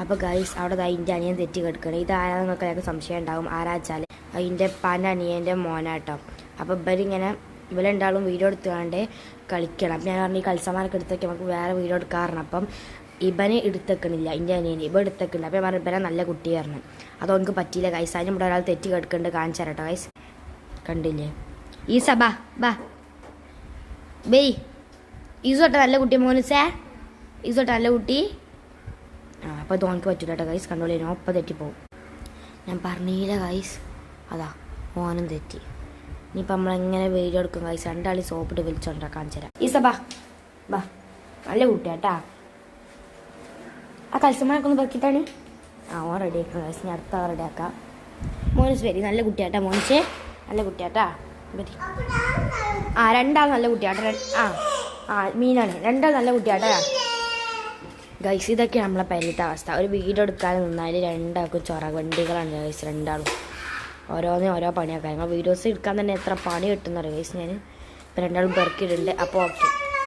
അപ്പോൾ ഗൈസ് അവിടെ അതിൻ്റെ അനിയൻ തെറ്റി കിടക്കണം. ഇത് ആരാ നിങ്ങൾക്ക് സംശയം ഉണ്ടാകും. ആരാച്ചാൽ അതിൻ്റെ പാൻ്റെ അനിയൻ്റെ മോനാട്ടോ. അപ്പോൾ ഇവരുണ്ടാളും വീഡിയോ എടുത്തുകൊണ്ട് കളിക്കണം. അപ്പം ഞാൻ പറഞ്ഞു ഈ കൽസമാരൊക്കെ എടുത്തൊക്കെ നമുക്ക് വേറെ വീഡിയോ എടുക്കാറുണ്ട്. അപ്പം ഇവന് എടുത്തേക്കണില്ല, എൻ്റെ അനിയന് ഇവ എടുത്തേക്കുന്നില്ല. അപ്പം ഞാൻ പറഞ്ഞു ഇവനെ നല്ല കുട്ടി പറഞ്ഞു. അതൊന്നും പറ്റിയില്ല ഗൈസ്. അതിന് ഇവിടെ ഒരാൾ തെറ്റി കിടക്കുന്നുണ്ട്, കാണിച്ചു തരാട്ടോ ഗൈസ്. കണ്ടില്ലേ ഈസ ബാ ബേയ് ഈസോട്ടെ നല്ല കുട്ടി മോനുസേ, ഈസോട്ടെ നല്ല കുട്ടി. അപ്പോൾ തോന്നിക്ക് പറ്റൂല കേട്ടോ ഗൈസ്. കണ്ടോളി ഒപ്പം തെറ്റിപ്പോവും. ഞാൻ പറഞ്ഞില്ല ഗൈസ്. അതാ മോനും തെറ്റി. ഇനിയിപ്പോൾ നമ്മളെങ്ങനെ വീഡിയോ എടുക്കും ഗൈസ്. രണ്ടാളി സോപ്പിട്ട് വിളിച്ചോണ്ടാ കാണിച്ചു തരാം. ഈസ ബാ നല്ല കുട്ടിയാട്ടാ. ആ കൽസമാനൊക്കെ ഒന്ന് പെക്കിട്ടാണ്. ഓൻ റെഡി ആക്കാം ഗൈസ്. ഞാൻ അടുത്ത റെഡി ആക്കാം. മോനുസ് വരി നല്ല കുട്ടിയാട്ടാ. മോനിച്ചേ നല്ല കുട്ടിയാട്ടാ. പറ്റി രണ്ടാൾ നല്ല കുട്ടിയാട്ടാ. മീനാണ്. രണ്ടാൾ നല്ല കുട്ടിയാട്ടാ ഗൈസ്. ഇതൊക്കെ നമ്മളെ പരിത്തെ അവസ്ഥ. ഒരു വീഡിയോ എടുക്കാൻ നിന്നാൽ രണ്ടാൾക്കും വണ്ടികളാണ് ഗൈസ്. രണ്ടാളും ഓരോ പണിയാക്കാം. ഞങ്ങൾ വീഡിയോസ് എടുക്കാൻ തന്നെ എത്ര പണി കിട്ടുന്നറിയോ ഗൈസ്. ഞാൻ ഇപ്പം രണ്ടാളും പെറുക്കിയിട്ടുണ്ട്. അപ്പോൾ ഓക്കെ.